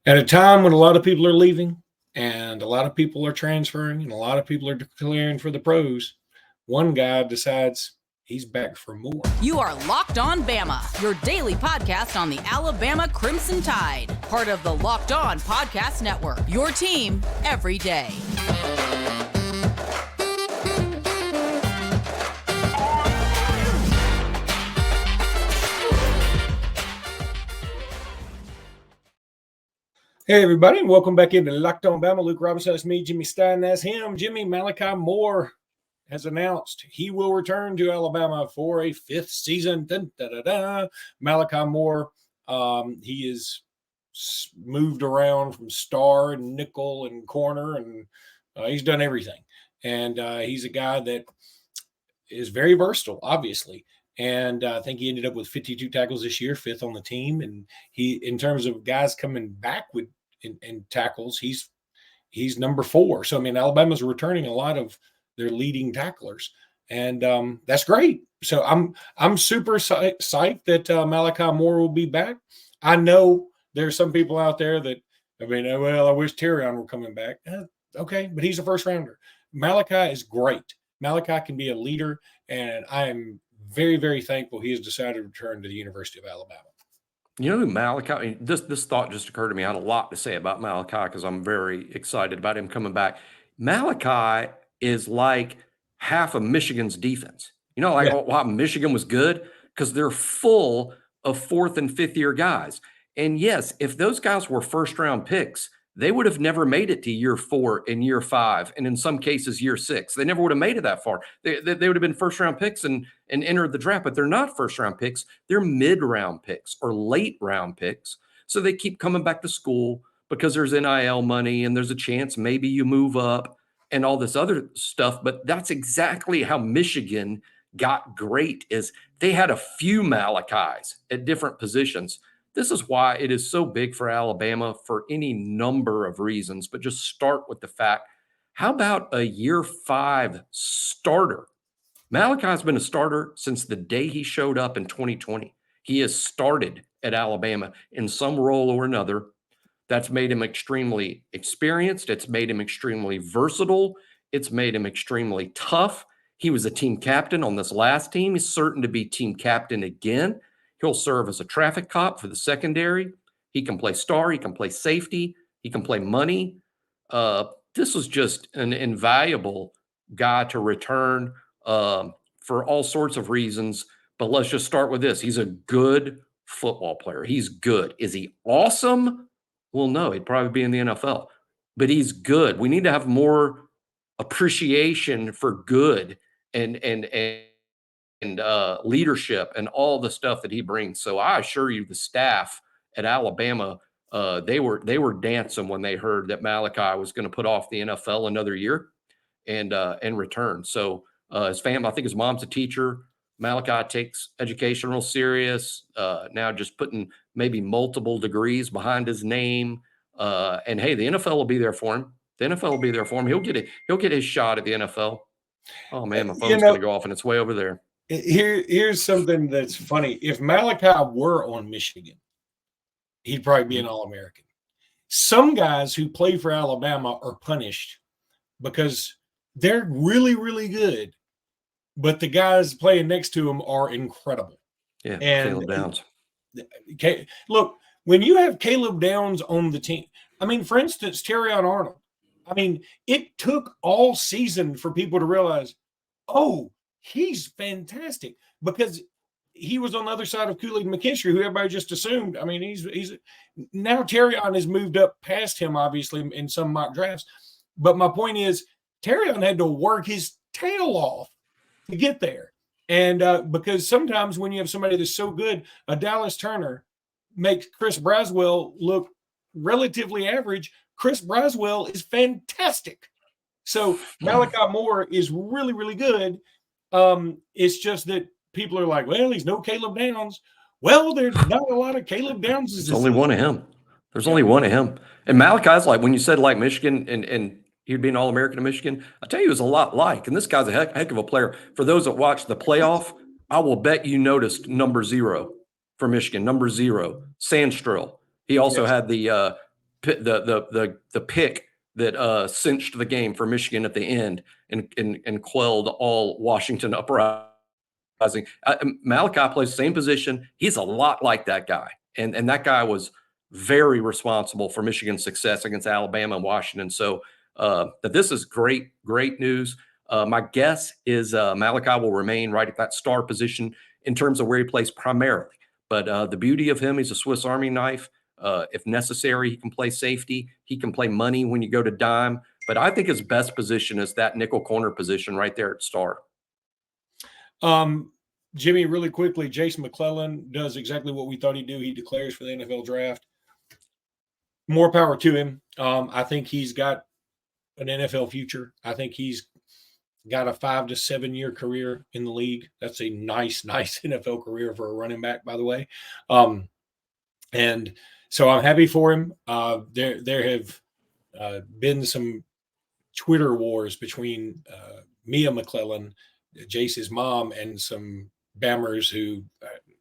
At a time when a lot of people are leaving and a lot of people are transferring and a lot of people are declaring for the pros, one guy decides he's back for more. You are Locked On Bama, your daily podcast on the Alabama Crimson Tide, part of the Locked On Podcast Network, your team every day. Hey, everybody, and welcome back into Locked On Bama. Luke Robinson, that's me. Jimmy Stein, that's him. Jimmy, Malachi Moore has announced he will return to Alabama for a fifth season. Dun, da, da, da. Malachi Moore, he is moved around from star and nickel and corner, and he's done everything. And he's a guy that is very versatile, obviously. And I think he ended up with 52 tackles this year, fifth on the team. And he, in terms of guys coming back with in tackles, he's number 4. So, I mean, Alabama's returning a lot of their leading tacklers, and that's great. So I'm super psyched that Malachi Moore will be back. I know there's some people out there that, I mean, well, I wish Terrion were coming back. Okay, but he's a first rounder. Malachi is great. Malachi can be a leader, and I am very, very thankful he has decided to return to the University of Alabama. You know who Malachi, this thought just occurred to me. I had a lot to say about Malachi because I'm very excited about him coming back. Malachi is like half of Michigan's defense. You know, like why Michigan was good? Because they're full of 4th and 5th year guys. And yes, if those guys were first round picks, they would have never made it to year 4 and year 5, and in some cases year 6. They never would have made it that far. They would have been first round picks and entered the draft, but they're not first round picks. They're mid round picks or late round picks. So they keep coming back to school because there's NIL money and there's a chance maybe you move up and all this other stuff. But that's exactly how Michigan got great, is they had a few Malachis at different positions. This is why it is so big for Alabama for any number of reasons, but just start with the fact, how about a year 5 starter? Malachi's been a starter since the day he showed up in 2020. He has started at Alabama in some role or another. That's made him extremely experienced. It's made him extremely versatile. It's made him extremely tough. He was a team captain on this last team. He's certain to be team captain again. He'll serve as a traffic cop for the secondary. He can play star. He can play safety. He can play money. This was just an invaluable guy to return for all sorts of reasons. But let's just start with this. He's a good football player. He's good. Is he awesome? Well, no, he'd probably be in the NFL. But he's good. We need to have more appreciation for good and leadership and all the stuff that he brings. So I assure you, the staff at Alabama, they were dancing when they heard that Malachi was going to put off the NFL another year and return. So his family, I think his mom's a teacher. Malachi takes education real serious. Now just putting maybe multiple degrees behind his name. And hey, the NFL will be there for him. The NFL will be there for him. He'll get his shot at the NFL. Oh man, my phone's going to go off and it's way over there. Here's something that's funny. If Malachi were on Michigan, he'd probably be an All-American. Some guys who play for Alabama are punished because they're really, really good, but the guys playing next to them are incredible. Yeah, and Caleb Downs. Look, when you have Caleb Downs on the team, I mean, for instance, Terrion Arnold, I mean, it took all season for people to realize, oh, he's fantastic, because he was on the other side of Kool-Aid McKinstry, who everybody just assumed. I mean, he's now Terrion has moved up past him, obviously, in some mock drafts. But my point is, Terrion had to work his tail off to get there. And because sometimes when you have somebody that's so good, a Dallas Turner makes Chris Braswell look relatively average. Chris Braswell is fantastic. So Malachi Moore is really, really good. It's just that people are like, well, he's no Caleb Downs. Well, there's not a lot of Caleb Downs. There's only one of him. There's only one of him. And Malachi's like, when you said like Michigan and he'd be an All-American in Michigan, I tell you, it was a lot like, and this guy's a heck of a player. For those that watch the playoff, I will bet you noticed number 0 for Michigan, number 0, Sandstrill. He also had the the pick that cinched the game for Michigan at the end and quelled all Washington uprising. Malachi plays the same position. He's a lot like that guy, and that guy was very responsible for Michigan's success against Alabama and Washington. So that this is great news. My guess is Malachi will remain right at that star position in terms of where he plays primarily. But the beauty of him, he's a Swiss Army knife. If necessary, he can play safety. He can play money when you go to dime. But I think his best position is that nickel corner position right there at star. Jimmy, really quickly, Jase McClellan does exactly what we thought he'd do. He declares for the NFL draft. More power to him. I think he's got an NFL future. I think he's got a 5 to 7 year career in the league. That's a nice NFL career for a running back, by the way. And so I'm happy for him. There have been some Twitter wars between Mia McClellan, Jace's mom, and some Bammers who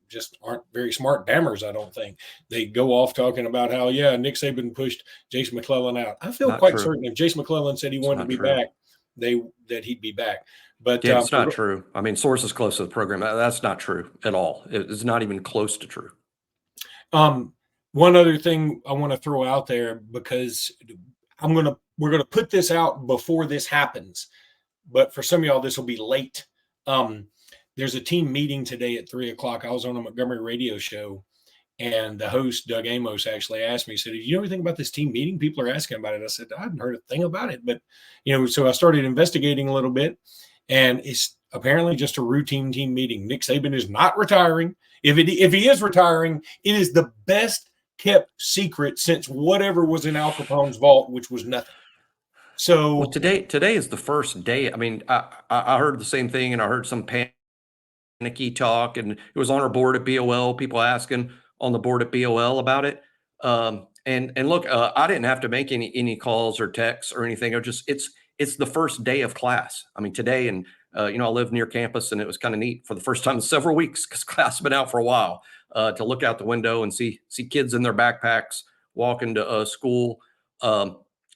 just aren't very smart Bammers, I don't think. They go off talking about how, Nick Saban pushed Jase McClellan out. I feel quite certain if Jase McClellan said he wanted to be back, that he'd be back. But it's not true. I mean, sources close to the program, that's not true at all. It's not even close to true. One other thing I want to throw out there, because we're gonna put this out before this happens, but for some of y'all this will be late. There's a team meeting today at 3:00. I was on a Montgomery radio show, and the host, Doug Amos, actually asked me, he said, "Do you know anything about this team meeting? People are asking about it." I said, "I hadn't heard a thing about it." But, so I started investigating a little bit, and it's apparently just a routine team meeting. Nick Saban is not retiring. If he is retiring, it is the best kept secret since whatever was in Al Capone's vault, which was nothing. So today is the first day. I mean, I heard the same thing, and I heard some panicky talk, and it was on our board at BOL, people asking on the board at BOL about it. And look, I didn't have to make any calls or texts or anything. It's the first day of class. I mean, today, and I live near campus, and it was kind of neat for the first time in several weeks, because class has been out for a while, to look out the window and see kids in their backpacks walking to school.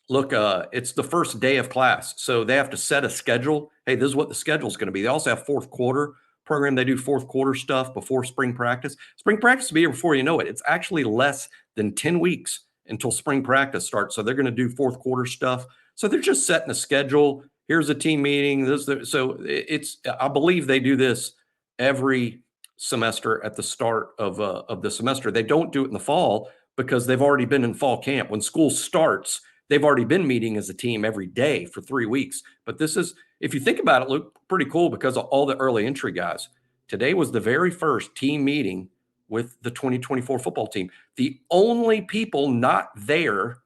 Look, it's the first day of class, so they have to set a schedule. Hey, this is what the schedule is going to be. They also have fourth quarter program. They do fourth quarter stuff before spring practice. Spring practice will be here before you know it. It's actually less than 10 weeks until spring practice starts. So they're going to do fourth quarter stuff. So they're just setting a schedule. Here's a team meeting. I believe they do this every semester at the start of the semester. They don't do it in the fall because they've already been in fall camp. When school starts, they've already been meeting as a team every day for 3 weeks. But this is, if you think about it, Luke, pretty cool because of all the early entry guys. Today was the very first team meeting with the 2024 football team. The only people not there,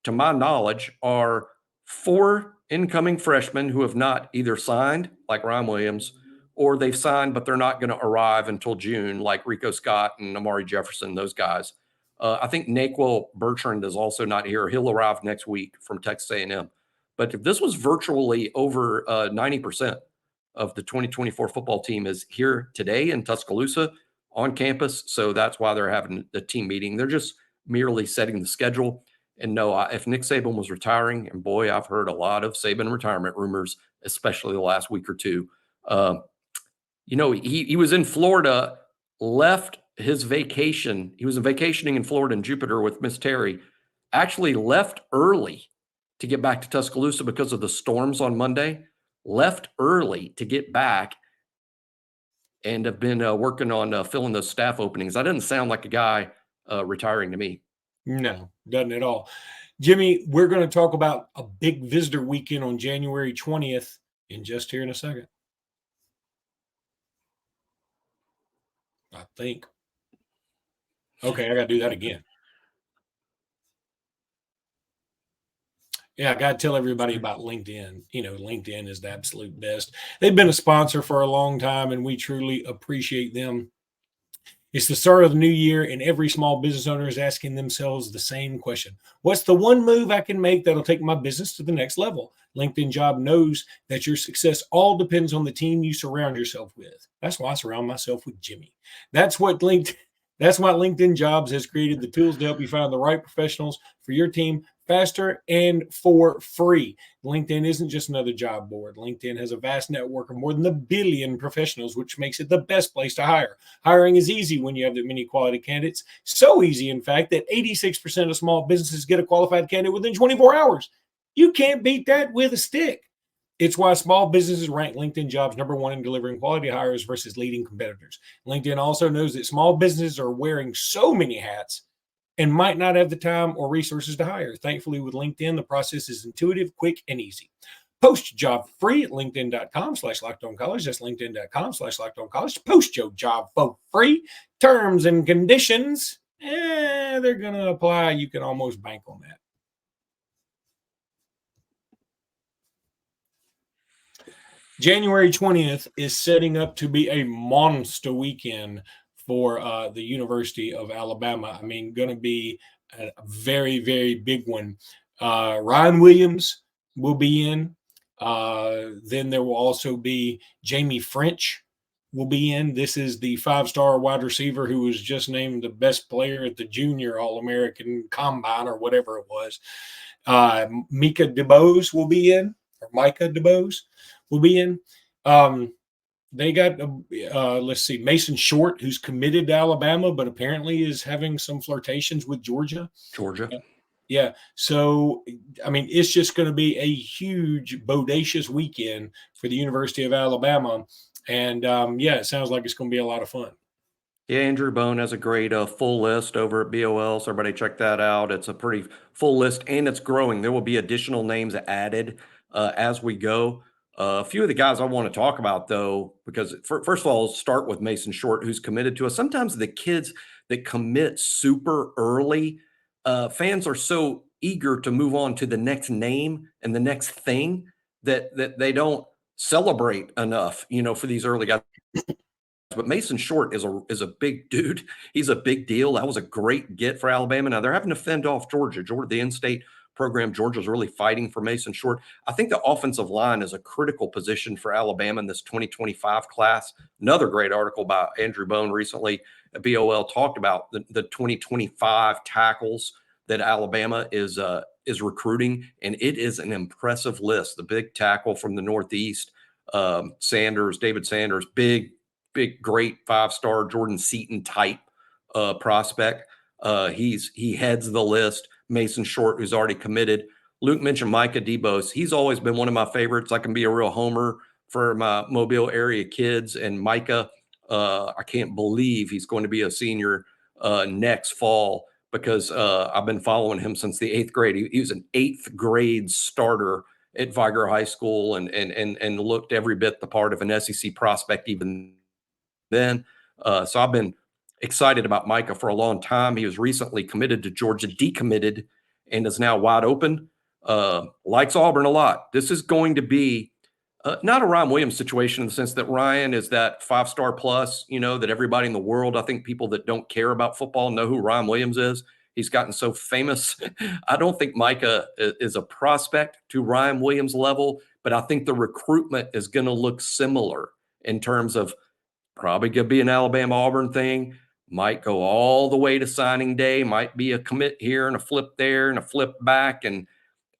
to my knowledge, are 4 incoming freshmen who have not either signed, like Ryan Williams, or they've signed, but they're not going to arrive until June, like Rico Scott and Amari Jefferson, those guys. I think Naquil Bertrand is also not here. He'll arrive next week from Texas A&M. But if this was virtually over 90% of the 2024 football team is here today in Tuscaloosa on campus, so that's why they're having the team meeting. They're just merely setting the schedule. And no, if Nick Saban was retiring, and boy, I've heard a lot of Saban retirement rumors, especially the last week or two. He was in Florida, left his vacation. He was vacationing in Florida in Jupiter with Miss Terry, actually left early to get back to Tuscaloosa because of the storms on Monday, left early to get back, and have been working on filling those staff openings. That doesn't sound like a guy retiring to me. No, doesn't at all. Jimmy, we're going to talk about a big visitor weekend on January 20th in a second. I think. Okay, I got to do that again. Yeah, I got to tell everybody about LinkedIn. LinkedIn is the absolute best. They've been a sponsor for a long time, and we truly appreciate them. It's the start of the new year, and every small business owner is asking themselves the same question. What's the one move I can make that'll take my business to the next level? LinkedIn Job knows that your success all depends on the team you surround yourself with. That's why I surround myself with Jimmy. That's what LinkedIn That's why LinkedIn Jobs has created the tools to help you find the right professionals for your team faster and for free. LinkedIn isn't just another job board. LinkedIn has a vast network of more than 1 billion professionals, which makes it the best place to hire. Hiring is easy when you have that many quality candidates. So easy, in fact, that 86% of small businesses get a qualified candidate within 24 hours. You can't beat that with a stick. It's why small businesses rank LinkedIn Jobs number one in delivering quality hires versus leading competitors. LinkedIn also knows that small businesses are wearing so many hats and might not have the time or resources to hire. Thankfully, with LinkedIn, the process is intuitive, quick, and easy. Post your job free at linkedin.com/lockedoncollege. That's linkedin.com/lockedoncollege. Post your job for free. Terms and conditions, they're going to apply. You can almost bank on that. January 20th is setting up to be a monster weekend for the University of Alabama. I mean, going to be a very, very big one. Ryan Williams will be in. Then there will also be Jamie French will be in. This is the 5-star wide receiver who was just named the best player at the Junior All-American Combine or whatever it was. Micah DeBose will be in, or Micah DeBose will be in. They got, let's see, Mason Short, who's committed to Alabama, but apparently is having some flirtations with Georgia. Yeah. So, I mean, it's just going to be a huge, bodacious weekend for the University of Alabama. And, it sounds like it's going to be a lot of fun. Yeah, Andrew Bone has a great full list over at BOL, so everybody check that out. It's a pretty full list, and it's growing. There will be additional names added as we go. A few of the guys I want to talk about, though, because first of all, I'll start with Mason Short, who's committed to us. Sometimes the kids that commit super early, fans are so eager to move on to the next name and the next thing that they don't celebrate enough, for these early guys. But Mason Short is a big dude. He's a big deal. That was a great get for Alabama. Now they're having to fend off Georgia, the in-state program. Georgia's really fighting for Mason Short. I think the offensive line is a critical position for Alabama in this 2025 class. Another great article by Andrew Bone recently at BOL talked about the 2025 tackles that Alabama is recruiting, and it is an impressive list. The big tackle from the Northeast, David Sanders, big, great 5-star Jordan Seaton type prospect. He heads the list. Mason Short, who's already committed. Luke mentioned Micah DeBose. He's always been one of my favorites. I can be a real homer for my Mobile area kids. And Micah, I can't believe he's going to be a senior next fall because I've been following him since the 8th grade. He was an 8th grade starter at Viger High School and looked every bit the part of an SEC prospect even then. So I've been excited about Micah for a long time. He was recently committed to Georgia, decommitted, and is now wide open. Likes Auburn a lot. This is going to be not a Ryan Williams situation in the sense that Ryan is that 5-star plus, that everybody in the world, I think people that don't care about football know who Ryan Williams is. He's gotten so famous. I don't think Micah is a prospect to Ryan Williams level, but I think the recruitment is going to look similar in terms of probably going to be an Alabama-Auburn thing. Might go all the way to signing day. Might be a commit here and a flip there and a flip back. And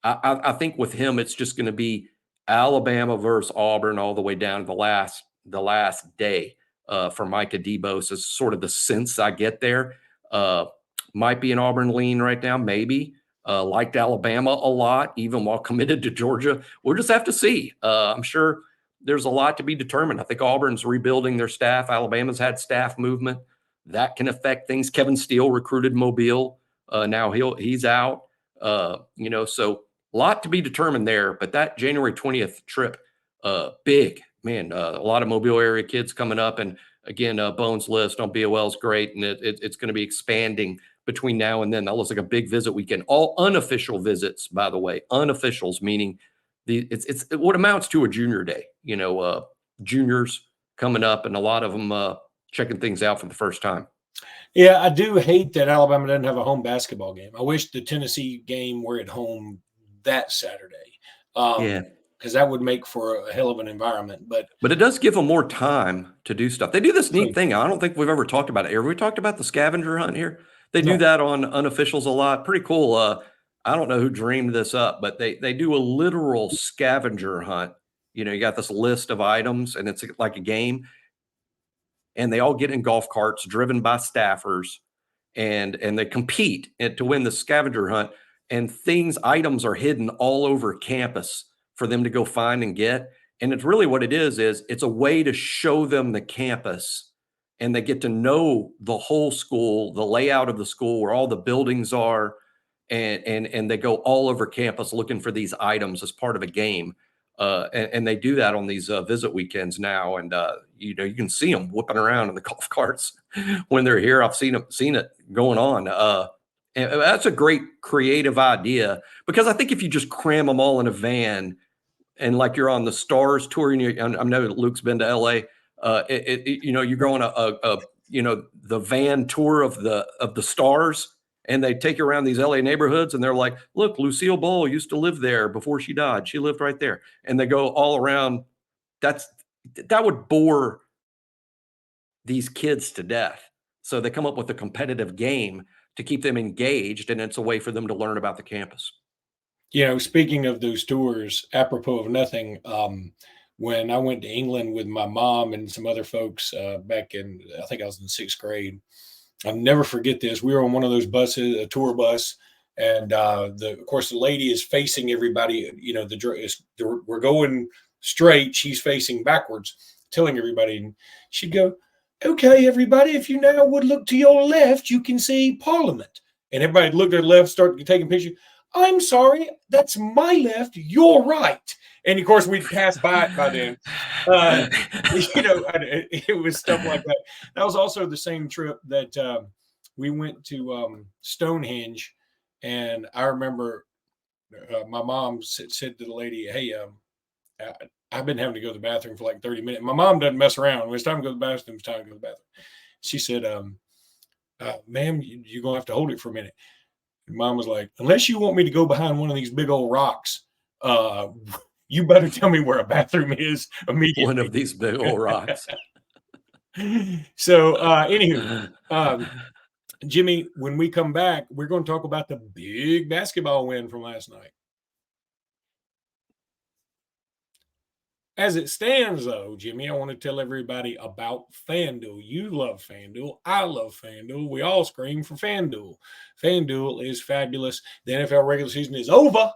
I think with him, it's just going to be Alabama versus Auburn all the way down to the last day for Micah DeBose is sort of the sense I get there. Might be an Auburn lean right now, maybe. Liked Alabama a lot, even while committed to Georgia. We'll just have to see. I'm sure there's a lot to be determined. I think Auburn's rebuilding their staff. Alabama's had staff movement. That can affect things. Kevin Steele recruited Mobile. Now he's out. So a lot to be determined there. But that January 20th trip, big, man. A lot of Mobile area kids coming up. And again, Bones list on BOL is great. And it's going to be expanding between now and then. That looks like a big visit weekend. All unofficial visits, by the way. Unofficials, meaning it's what amounts to a junior day. Juniors coming up and a lot of them checking things out for the first time. Yeah, I do hate that Alabama doesn't have a home basketball game. I wish the Tennessee game were at home that Saturday. because that would make for a hell of an environment. But it does give them more time to do stuff. They do this neat thing. I don't think we've ever talked about it. Have we talked about the scavenger hunt here? They do that on unofficials a lot. Pretty cool. I don't know who dreamed this up, but they do a literal scavenger hunt. You know, you got this list of items, and it's like a game, and they all get in golf carts driven by staffers, and they compete to win the scavenger hunt. And items are hidden all over campus for them to go find and get. And it's really what it is it's a way to show them the campus, and they get to know the whole school, the layout of the school, where all the buildings are. And they go all over campus looking for these items as part of a game. And they do that on these visit weekends now. And, you know, you can see them whooping around in the golf carts when they're here. I've seen it going on. And that's a great creative idea, because I think if you just cram them all in a van and like you're on the Stars tour, and I know Luke's been to LA, you know, you're going the van tour of the Stars, and they take you around these LA neighborhoods, and they're like, look, Lucille Ball used to live there before she died. She lived right there. And they go all around. That would bore these kids to death. So they come up with a competitive game to keep them engaged, and it's a way for them to learn about the campus. You know, speaking of those tours, apropos of nothing, when I went to England with my mom and some other folks back in, I think I was in 6th grade, I'll never forget this. We were on one of those buses, a tour bus, and of course, the lady is facing everybody. You know, we're going straight. She's facing backwards, telling everybody, and she'd go, okay, everybody, if you now would look to your left, you can see Parliament. And everybody looked at the left, started taking pictures. I'm sorry, that's my left, you're right. And of course, we'd pass by it by then. You know, it was stuff like that. That was also the same trip that we went to Stonehenge. And I remember my mom said to the lady, hey, I've been having to go to the bathroom for like 30 minutes. My mom doesn't mess around. When it's time to go to the bathroom, it's time to go to the bathroom. She said, ma'am, you're going to have to hold it for a minute. And Mom was like, unless you want me to go behind one of these big old rocks, you better tell me where a bathroom is immediately. One of these big old rocks. So, anywho, Jimmy, when we come back, we're going to talk about the big basketball win from last night. As it stands, though, Jimmy, I want to tell everybody about FanDuel. You love FanDuel. I love FanDuel. We all scream for FanDuel. FanDuel is fabulous. The NFL regular season is over,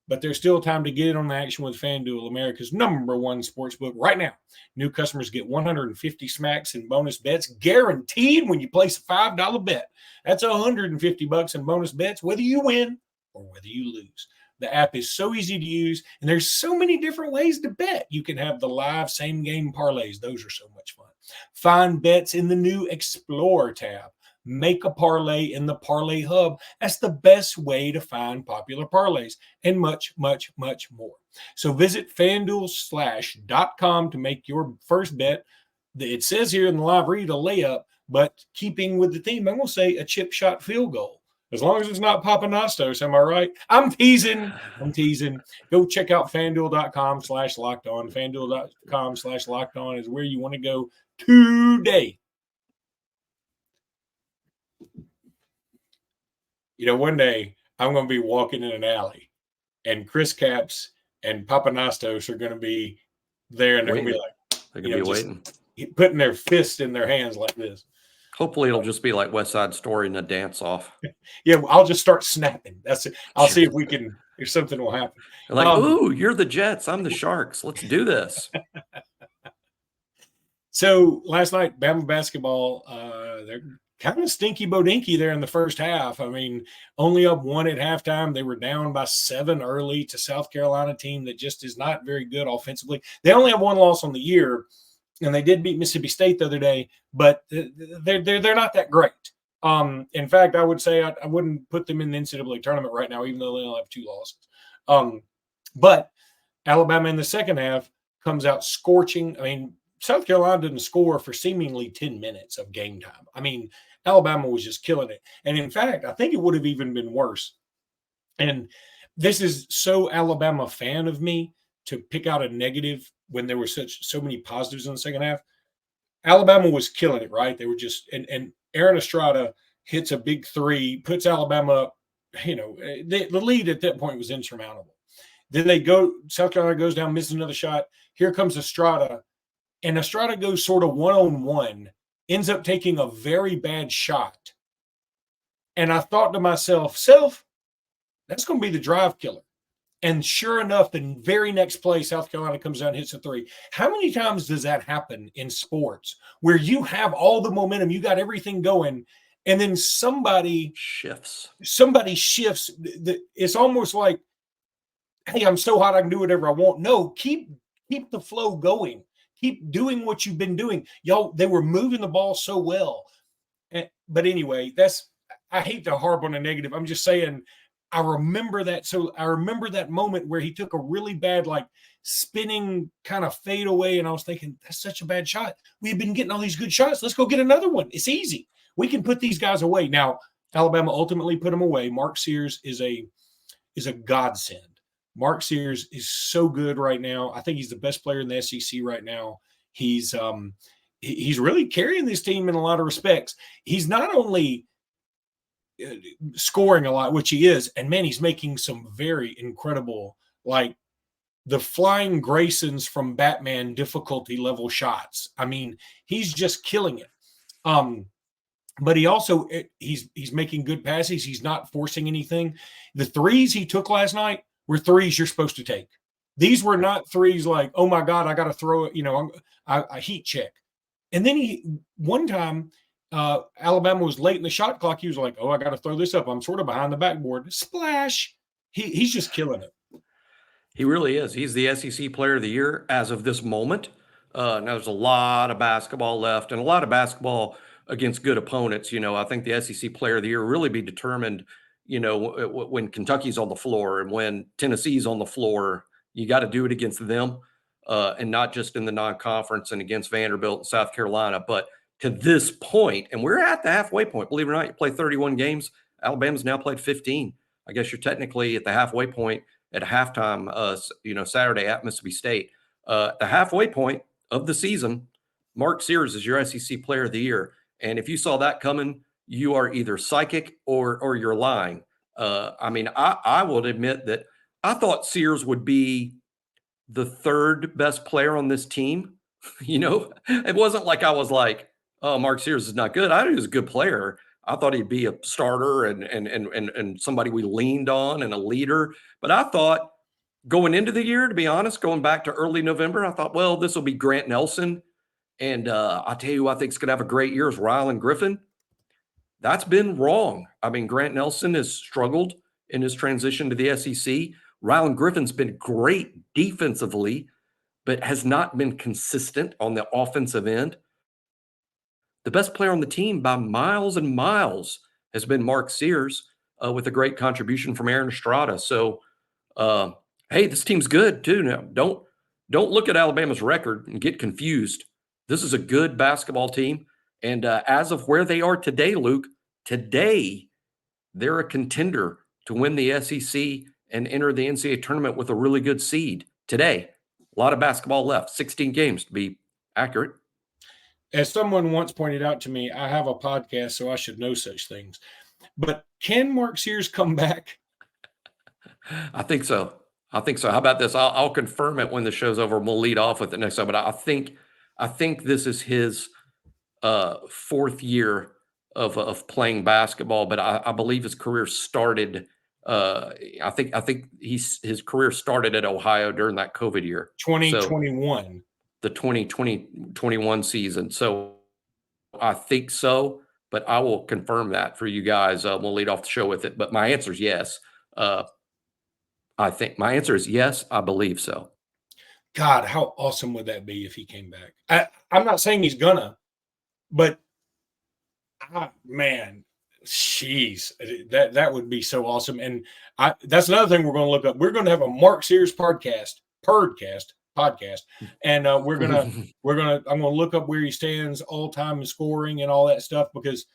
but there's still time to get in on the action with FanDuel, America's #1 sportsbook. Right now, new customers get 150 smacks in bonus bets guaranteed when you place a $5 bet. That's $150 in bonus bets, whether you win or whether you lose. The app is so easy to use, and there's so many different ways to bet. You can have the live same-game parlays. Those are so much fun. Find bets in the new Explore tab. Make a parlay in the Parlay Hub. That's the best way to find popular parlays, and much, much, much more. So visit FanDuel.com to make your first bet. It says here in the live read a layup, but keeping with the theme, I'm going to say a chip shot field goal. As long as it's not Papanastos, am I right? I'm teasing. Go check out FanDuel.com/lockedon. FanDuel.com/lockedon is where you want to go today. You know, one day I'm going to be walking in an alley, and Chris Caps and Papanastos are going to be there, and they're going to be like, they're going to be waiting, putting their fist in their hands like this. Hopefully it'll just be like West Side Story and a dance off. Yeah, I'll just start snapping. That's it. I'll see if something will happen. Like, ooh, you're the Jets, I'm the Sharks. Let's do this. So last night, Bama basketball, they're kind of stinky bodinky there in the first half. I mean, only up 1 at halftime. They were down by 7 early to South Carolina team that just is not very good offensively. They only have 1 loss on the year. And they did beat Mississippi State the other day, but they're not that great. In fact, I would say I wouldn't put them in the NCAA tournament right now, even though they only have 2 losses. But Alabama in the second half comes out scorching. I mean, South Carolina didn't score for seemingly 10 minutes of game time. I mean, Alabama was just killing it. And in fact, I think it would have even been worse. And this is so Alabama fan of me. to pick out a negative when there were so many positives in the second half, Alabama was killing it, right? They were just and Aaron Estrada hits a big three, puts Alabama up. The lead at that point was insurmountable. Then South Carolina goes down, misses another shot. Here comes Estrada, and Estrada goes sort of one-on-one, ends up taking a very bad shot. And I thought to myself, that's going to be the drive killer. And sure enough, the very next play, South Carolina comes down and hits a three. How many times does that happen in sports where you have all the momentum, you got everything going, and then somebody shifts? It's almost like, hey, I'm so hot I can do whatever I want. No, keep the flow going. Keep doing what you've been doing. Y'all, they were moving the ball so well. But anyway, I hate to harp on a negative. I'm just saying I remember that. So I remember that moment where he took a really bad, like, spinning kind of fade away, and I was thinking, that's such a bad shot. We've been getting all these good shots. Let's go get another one. It's easy. We can put these guys away. Now, Alabama ultimately put them away. Mark Sears is a godsend. Mark Sears is so good right now. I think he's the best player in the SEC right now. He's really carrying this team in a lot of respects. He's not only scoring a lot, which he is, and man, he's making some very incredible, like the Flying Graysons from Batman difficulty level shots. I mean, he's just killing it. But he also he's making good passes. He's not forcing anything. The threes he took last night were threes you're supposed to take. These were not threes like, oh my God, I got to throw it. I heat check. And then one time, Alabama was late in the shot clock. He was like, oh, I got to throw this up. I'm sort of behind the backboard. Splash. He's just killing it. He really is. He's the SEC Player of the Year as of this moment. Now there's a lot of basketball left and a lot of basketball against good opponents. I think the SEC Player of the Year will really be determined, when Kentucky's on the floor and when Tennessee's on the floor. You got to do it against them and not just in the non-conference and against Vanderbilt and South Carolina. But to this point, and we're at the halfway point, believe it or not, you play 31 games. Alabama's now played 15. I guess you're technically at the halfway point at halftime, Saturday at Mississippi State. The halfway point of the season, Mark Sears is your SEC Player of the Year. And if you saw that coming, you are either psychic or you're lying. I would admit that I thought Sears would be the third best player on this team. It wasn't like I was like, oh, Mark Sears is not good. I thought he was a good player. I thought he'd be a starter and somebody we leaned on and a leader. But I thought going into the year, to be honest, going back to early November, I thought, well, this will be Grant Nelson. And I tell you who I think is going to have a great year is Rylan Griffin. That's been wrong. Grant Nelson has struggled in his transition to the SEC. Rylan Griffin's been great defensively, but has not been consistent on the offensive end. The best player on the team by miles and miles has been Mark Sears with a great contribution from Aaron Estrada. So, hey, this team's good too. Now, don't look at Alabama's record and get confused. This is a good basketball team. And as of where they are today, Luke, today they're a contender to win the SEC and enter the NCAA tournament with a really good seed today. A lot of basketball left, 16 games to be accurate. As someone once pointed out to me, I have a podcast, so I should know such things. But can Mark Sears come back? I think so. How about this? I'll confirm it when the show's over. We'll lead off with it next time. But I think this is his fourth year of playing basketball. But I believe his career started. I think his career started at Ohio during that COVID year, 2021. So, the 2021 season. So I think so, but I will confirm that for you guys. We'll lead off the show with it. But my answer is yes. I think my answer is yes. I believe so. God, how awesome would that be if he came back? I'm not saying he's gonna, but man, jeez, that would be so awesome. And that's another thing we're going to look up. We're going to have a Mark Sears podcast, and I'm going to look up where he stands all time in scoring and all that stuff because,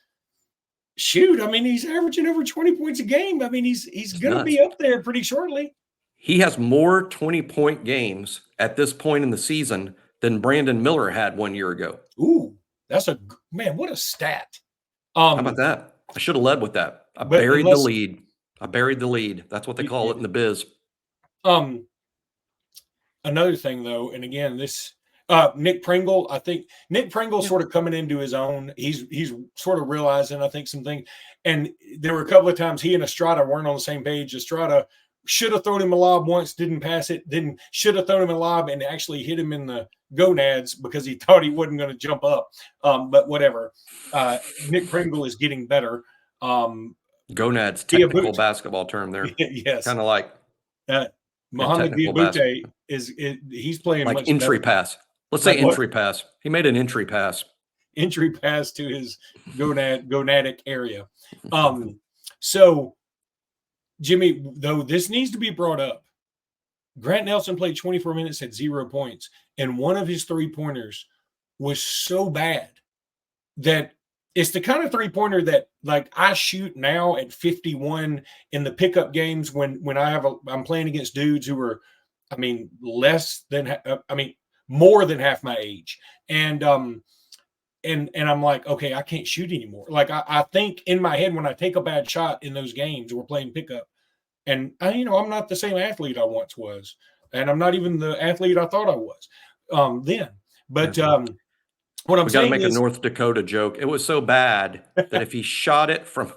shoot, he's averaging over 20 points a game. He's going to be up there pretty shortly. He has more 20-point games at this point in the season than Brandon Miller had 1 year ago. Ooh, that's man, what a stat. How about that? I should have led with that. I But buried the unless- lead. I buried the lead. That's what they call it in the biz. Another thing though, and again, this Nick Pringle, I think Nick Pringle's sort of coming into his own. He's sort of realizing, I think, some things. And there were a couple of times he and Estrada weren't on the same page. Estrada should have thrown him a lob once, didn't pass it, then should have thrown him a lob and actually hit him in the gonads because he thought he wasn't going to jump up. But whatever. Nick Pringle is getting better. Gonads, technical basketball term there. Yes. Kind of like Mohamed Diabute he's playing like much entry better. pass. Let's say entry pass. He made an entry pass. Entry pass to his gonadic area. So Jimmy, though, this needs to be brought up. Grant Nelson played 24 minutes, had 0 points, and one of his 3-pointers was so bad that it's the kind of 3-pointer that, like, I shoot now at 51 in the pickup games when I'm playing against dudes who are, I mean, more than half my age, and I'm like, okay, I can't shoot anymore. Like I think in my head when I take a bad shot in those games, we're playing pickup, and I'm not the same athlete I once was, and I'm not even the athlete I thought I was then. But what I'm we got to saying make is, a North Dakota joke. It was so bad that if he shot it from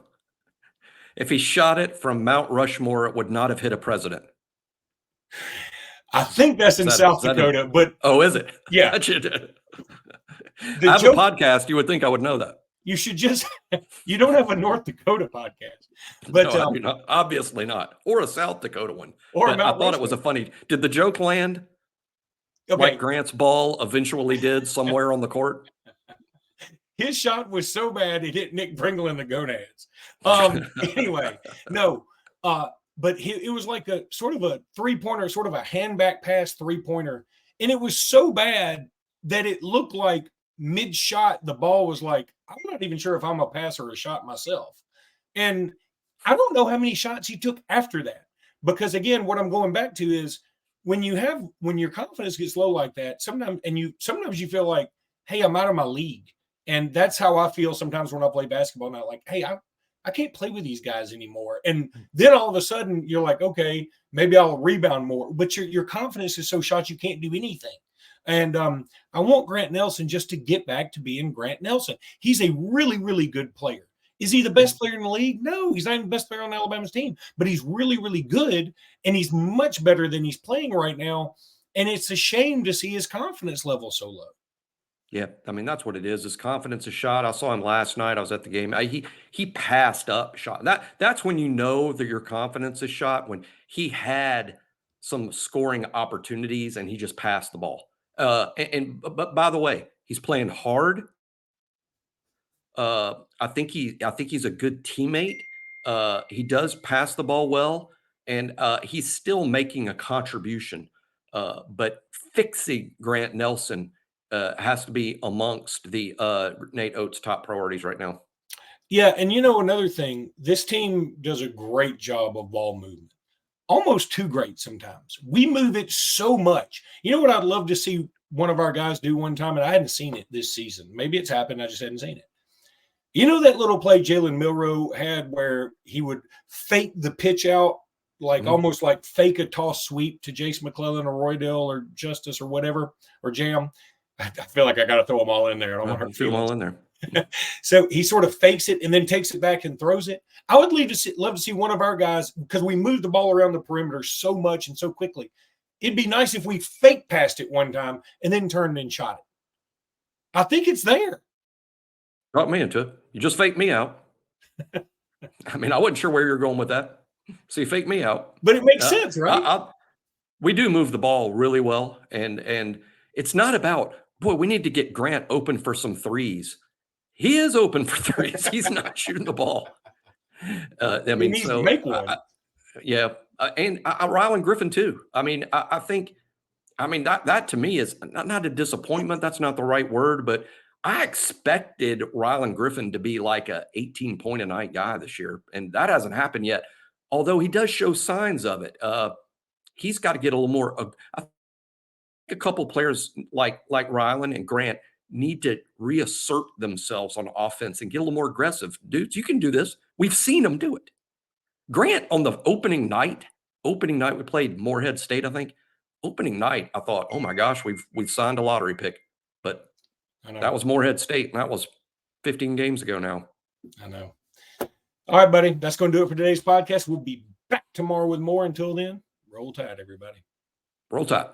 Mount Rushmore, it would not have hit a president. I think that's in South Dakota, but is it? Yeah. I have joke, a podcast. You would think I would know that. You should just you don't have a North Dakota podcast, but no, obviously not, or a South Dakota one. Or I thought it was a funny. Did the joke land? Okay. Like Grant's ball eventually did somewhere on the court. His shot was so bad it hit Nick Pringle in the gonads. Anyway, no. But it was like a sort of a 3-pointer, sort of a hand back pass 3-pointer. And it was so bad that it looked like mid-shot, the ball was like, I'm not even sure if I'm a passer or a shot myself. And I don't know how many shots he took after that. Because again, what I'm going back to is when your confidence gets low like that, sometimes you feel like, hey, I'm out of my league. And that's how I feel sometimes when I play basketball now. Like, hey, I can't play with these guys anymore. And then all of a sudden you're like, okay, maybe I'll rebound more. But your confidence is so shot you can't do anything. And I want Grant Nelson just to get back to being Grant Nelson. He's a really, really good player. Is he the best player in the league? No, he's not even the best player on Alabama's team. But he's really, really good, and he's much better than he's playing right now. And it's a shame to see his confidence level so low. Yeah, I mean, that's what it is. His confidence is shot. I saw him last night. I was at the game. He passed up shot. That's when you know that your confidence is shot, when he had some scoring opportunities and he just passed the ball. But by the way, he's playing hard. I think he's a good teammate. He does pass the ball well, and he's still making a contribution. But fixing Grant Nelson has to be amongst the Nate Oates' top priorities right now. Yeah, and another thing, this team does a great job of ball movement. Almost too great sometimes. We move it so much. You know what I'd love to see one of our guys do one time, and I hadn't seen it this season. Maybe it's happened, I just hadn't seen it. You know that little play Jalen Milroe had where he would fake the pitch out, like almost like fake a toss sweep to Jace McClellan or Roydell or Justice or whatever, or Jam. I feel like I got to throw them all in there. I don't want to hurt throw them all in there. So he sort of fakes it and then takes it back and throws it. I would love to see one of our guys, because we move the ball around the perimeter so much and so quickly. It'd be nice if we fake passed it one time and then turned and shot it. I think it's there. Brought me into it. You just faked me out. I mean, I wasn't sure where you're going with that. So you faked me out. But it makes sense, right? We do move the ball really well. And it's not about, boy, we need to get Grant open for some threes. He is open for threes. He's not shooting the ball. I mean, needs to make one. And Rylan Griffin too. I mean, I think that to me is not a disappointment. That's not the right word, but I expected Rylan Griffin to be like a 18-point a night guy this year, and that hasn't happened yet. Although he does show signs of it. He's got to get a little more. I think a couple players like Ryland and Grant need to reassert themselves on offense and get a little more aggressive. Dudes, you can do this. We've seen them do it. Grant on the opening night we played Morehead State, I think. Opening night, I thought, oh my gosh, we've signed a lottery pick. But that was Morehead State, and that was 15 games ago now. I know. All right, buddy. That's going to do it for today's podcast. We'll be back tomorrow with more. Until then, roll tide, everybody. Roll tide.